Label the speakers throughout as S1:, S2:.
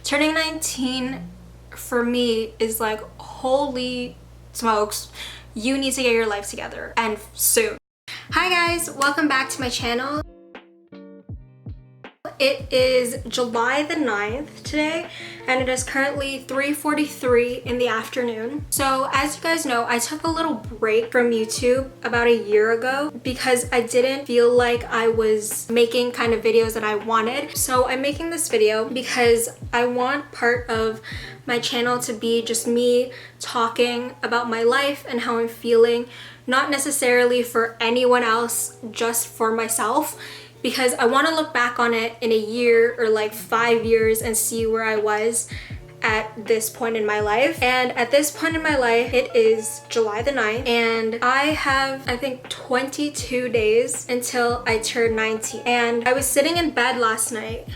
S1: Turning 19 for me is like, holy smokes, you need to get your life together, and soon. Hi guys, welcome back to my channel. It is July the 9th today, and it is currently 3:43 in the afternoon. So as you guys know, I took a little break from YouTube about a year ago because I didn't feel like I was making kind of videos that I wanted. So I'm making this video because I want part of my channel to be just me talking about my life and how I'm feeling, not necessarily for anyone else, just for myself. Because I want to look back on it in a year or like 5 years and see where I was at this point in my life. And at this point in my life, it is July the 9th, and I have, I think, 22 days until I turn 19. And I was sitting in bed last night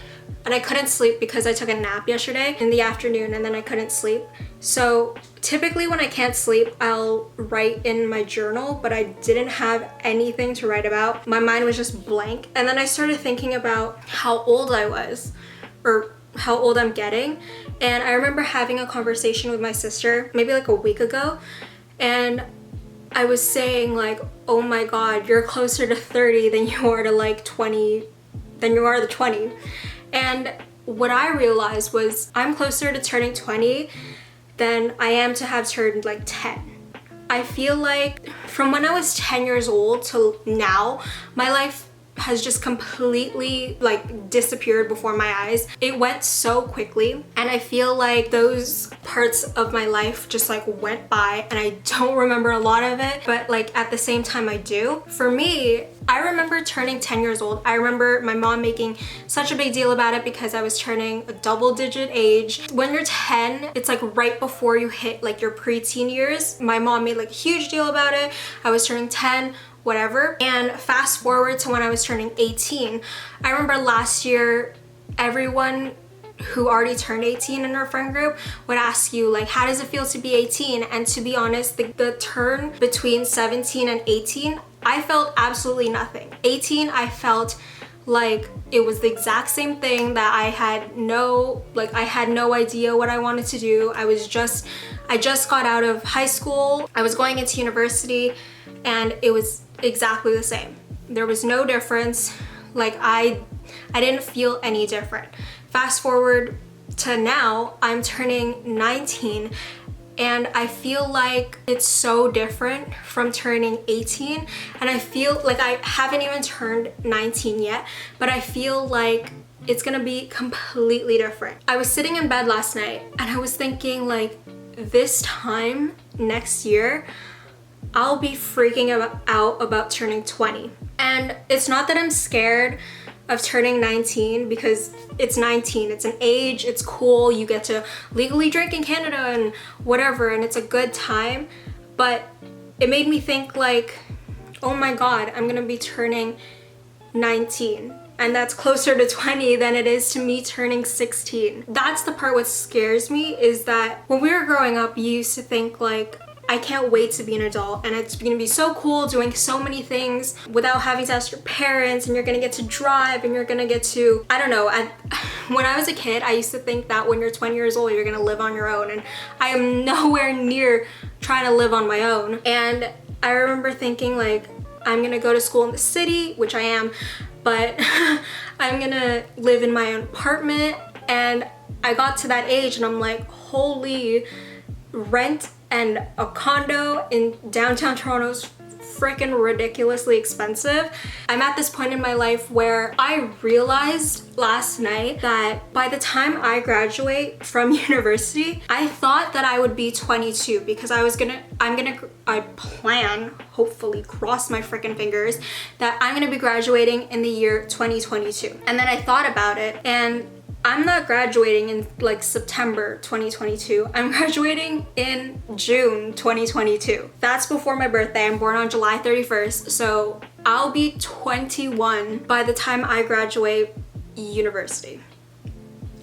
S1: and I couldn't sleep because I took a nap yesterday in the afternoon and then I couldn't sleep. So typically when I can't sleep, I'll write in my journal, but I didn't have anything to write about. My mind was just blank. And then I started thinking about how old I was, or how old I'm getting. And I remember having a conversation with my sister maybe like a week ago, and I was saying like, oh my God, you're closer to 30 than you are to like 20, than you are to 20. And what I realized was I'm closer to turning 20 than I am to have turned like 10. I feel like from when I was 10 years old till now, my life has just completely like disappeared before my eyes. It went so quickly, and I feel like those parts of my life just like went by and I don't remember a lot of it, but like at the same time I do. For me, I remember turning 10 years old. I remember my mom making such a big deal about it because I was turning a double-digit age. When you're 10, it's like right before you hit like your preteen years. My mom made like a huge deal about it. I was turning 10, whatever. And fast forward to when I was turning 18. I remember last year, everyone who already turned 18 in our friend group would ask you like, how does it feel to be 18? And to be honest, the turn between 17 and 18, I felt absolutely nothing. 18, I felt like it was the exact same thing, that I had no idea what I wanted to do. I just got out of high school. I was going into university, and it was exactly the same. There was no difference. Like I didn't feel any different. Fast forward to now, I'm turning 19, and I feel like it's so different from turning 18. And I feel like I haven't even turned 19 yet, but I feel like it's gonna be completely different. I was sitting in bed last night and I was thinking like, this time next year, I'll be freaking out about turning 20. And it's not that I'm scared of turning 19, because it's 19, it's an age, it's cool, you get to legally drink in Canada and whatever, and it's a good time. But it made me think like, oh my God, I'm gonna be turning 19, and that's closer to 20 than it is to me turning 16. That's the part what scares me, is that when we were growing up, you used to think like, I can't wait to be an adult, and it's gonna be so cool doing so many things without having to ask your parents, and you're gonna get to drive, and you're gonna get to, I don't know. When I was a kid, I used to think that when you're 20 years old, you're gonna live on your own, and I am nowhere near trying to live on my own. And I remember thinking like, I'm gonna go to school in the city, which I am, but I'm gonna live in my own apartment. And I got to that age and I'm like, holy, rent and a condo in downtown Toronto's freaking ridiculously expensive. I'm at this point in my life where I realized last night that by the time I graduate from university, I thought that I would be 22, because I plan, hopefully, cross my freaking fingers, that I'm gonna be graduating in the year 2022. And then I thought about it, and I'm not graduating in like September 2022. I'm graduating in June 2022. That's before my birthday. I'm born on July 31st. So I'll be 21 by the time I graduate university.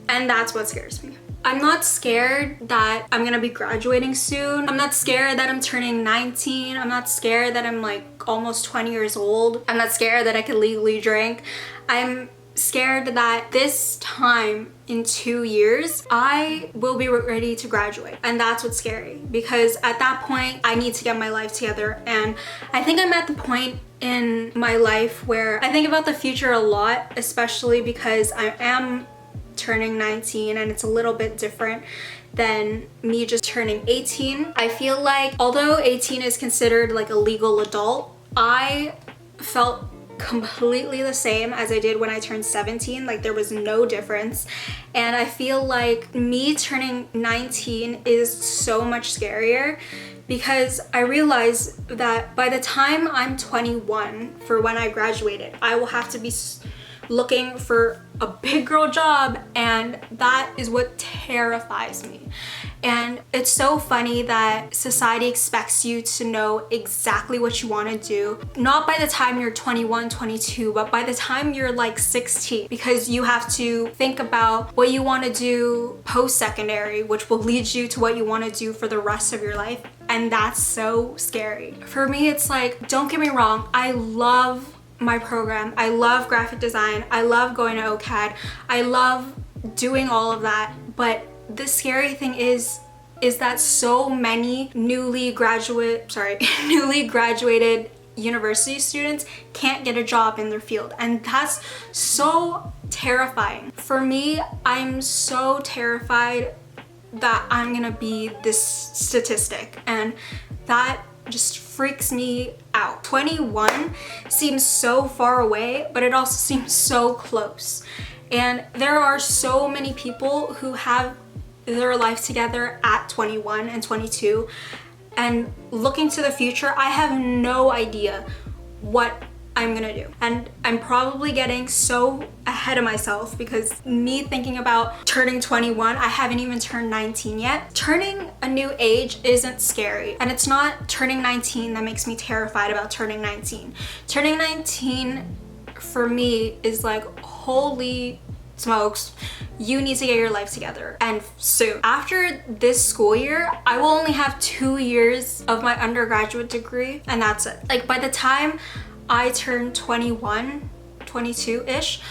S1: And that's what scares me. I'm not scared that I'm gonna be graduating soon. I'm not scared that I'm turning 19. I'm not scared that I'm like almost 20 years old. I'm not scared that I can legally drink. I'm scared that this time in 2 years, I will be ready to graduate. And that's what's scary, because at that point, I need to get my life together. And I think I'm at the point in my life where I think about the future a lot, especially because I am turning 19 and it's a little bit different than me just turning 18. I feel like although 18 is considered like a legal adult, I felt completely the same as I did when I turned 17. Like there was no difference. And I feel like me turning 19 is so much scarier, because I realize that by the time I'm 21, for when I graduated, I will have to be looking for a big girl job, and that is what terrifies me. And it's so funny that society expects you to know exactly what you want to do, not by the time you're 21, 22, but by the time you're like 16, because you have to think about what you want to do post-secondary, which will lead you to what you want to do for the rest of your life. And that's so scary. For me, it's like, don't get me wrong, I love my program. I love graphic design. I love going to OCAD. I love doing all of that. But the scary thing is that so many newly graduated university students can't get a job in their field. And that's so terrifying. For me, I'm so terrified that I'm gonna be this statistic, and that just freaks me out. 21 seems so far away, but it also seems so close. And there are so many people who have their life together at 21 and 22, and looking to the future, I have no idea what I'm gonna do. And I'm probably getting so ahead of myself, because me thinking about turning 21, I haven't even turned 19 yet. Turning a new age isn't scary, and it's not turning 19 that makes me terrified about turning 19. Turning 19 for me is like, holy smokes, you need to get your life together, and soon. After this school year, I will only have 2 years of my undergraduate degree, and that's it. Like by the time I turn 21, 22-ish,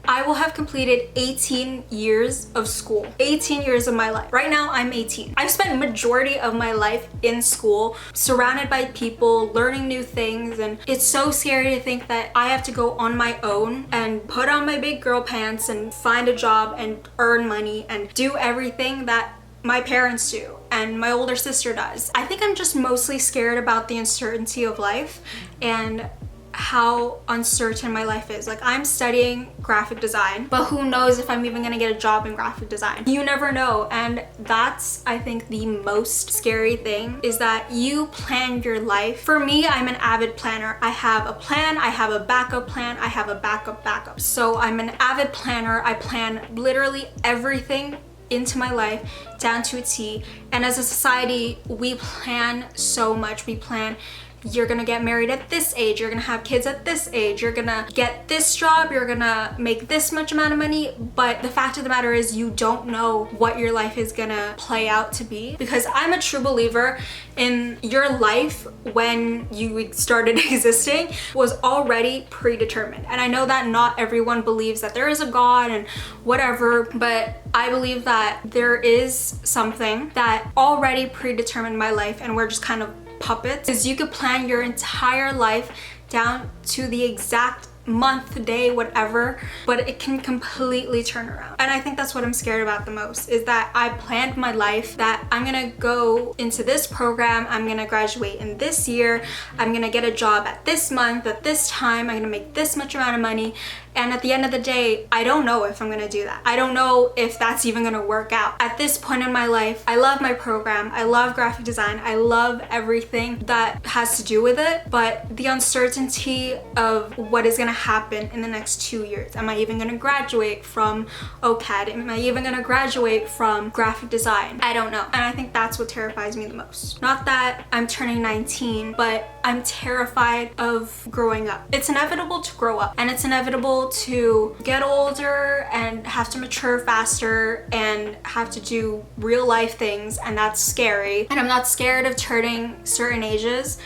S1: I will have completed 18 years of school. 18 years of my life. Right now, I'm 18. I've spent majority of my life in school, surrounded by people, learning new things, and it's so scary to think that I have to go on my own and put on my big girl pants and find a job and earn money and do everything that my parents do and my older sister does. I think I'm just mostly scared about the uncertainty of life and how uncertain my life is. Like, I'm studying graphic design, but who knows if I'm even gonna get a job in graphic design. You never know. And that's, I think, the most scary thing, is that you plan your life. For me, I'm an avid planner. I have a plan, I have a backup plan, I have a backup. So I'm an avid planner. I plan literally everything into my life down to a T. And as a society, we plan so much. We plan, you're gonna get married at this age, you're gonna have kids at this age, you're gonna get this job, you're gonna make this much amount of money. But the fact of the matter is, you don't know what your life is gonna play out to be, because I'm a true believer in your life when you started existing was already predetermined. And I know that not everyone believes that there is a God and whatever, but I believe that there is something that already predetermined my life, and we're just kind of puppets. Is you could plan your entire life down to the exact month, day, whatever, but it can completely turn around. And I think that's what I'm scared about the most, is that I planned my life that I'm gonna go into this program, I'm gonna graduate in this year, I'm gonna get a job at this month, at this time, I'm gonna make this much amount of money. And at the end of the day, I don't know if I'm gonna do that. I don't know if that's even gonna work out. At this point in my life, I love my program, I love graphic design, I love everything that has to do with it, but the uncertainty of what is gonna happen in the next 2 years. Am I even gonna graduate from OCAD? Am I even gonna graduate from graphic design? I don't know. And I think that's what terrifies me the most. Not that I'm turning 19, but I'm terrified of growing up. It's inevitable to grow up, and it's inevitable to get older and have to mature faster and have to do real life things, and that's scary. And I'm not scared of turning certain ages.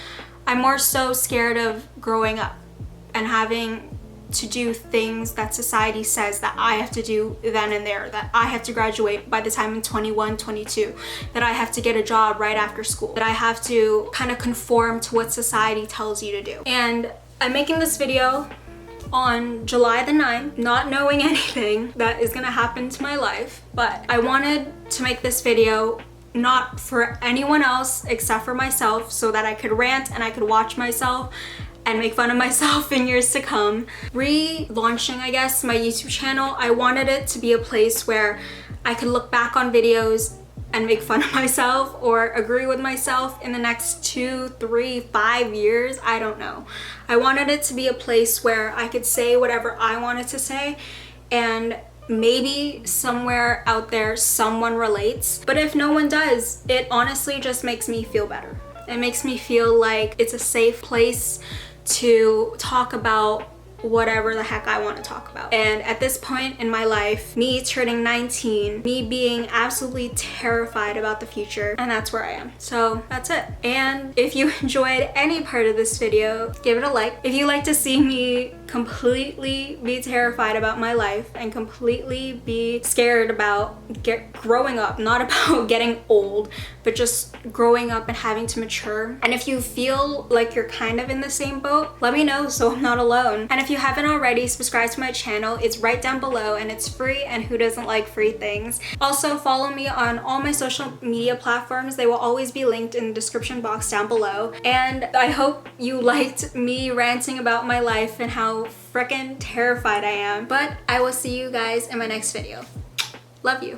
S1: I'm more so scared of growing up and having to do things that society says that I have to do then and there, that I have to graduate by the time I'm 21, 22, that I have to get a job right after school, that I have to kind of conform to what society tells you to do. And I'm making this video on July the 9th, not knowing anything that is gonna happen to my life, but I wanted to make this video not for anyone else except for myself, so that I could rant and I could watch myself and make fun of myself in years to come. Relaunching, I guess, my YouTube channel, I wanted it to be a place where I could look back on videos and make fun of myself or agree with myself in the next 2, 3, 5 years. I don't know. I wanted it to be a place where I could say whatever I wanted to say, and maybe somewhere out there someone relates. But if no one does, it honestly just makes me feel better. It makes me feel like it's a safe place to talk about whatever the heck I want to talk about. And at this point in my life, me turning 19, me being absolutely terrified about the future, and that's where I am. So that's it. And if you enjoyed any part of this video, give it a like. If you like to see me completely be terrified about my life and completely be scared about growing up, not about getting old, but just growing up and having to mature. And if you feel like you're kind of in the same boat, let me know so I'm not alone. And if you haven't already, subscribe to my channel. It's right down below and it's free, and who doesn't like free things? Also, follow me on all my social media platforms. They will always be linked in the description box down below. And I hope you liked me ranting about my life and how freaking terrified I am. But I will see you guys in my next video. Love you.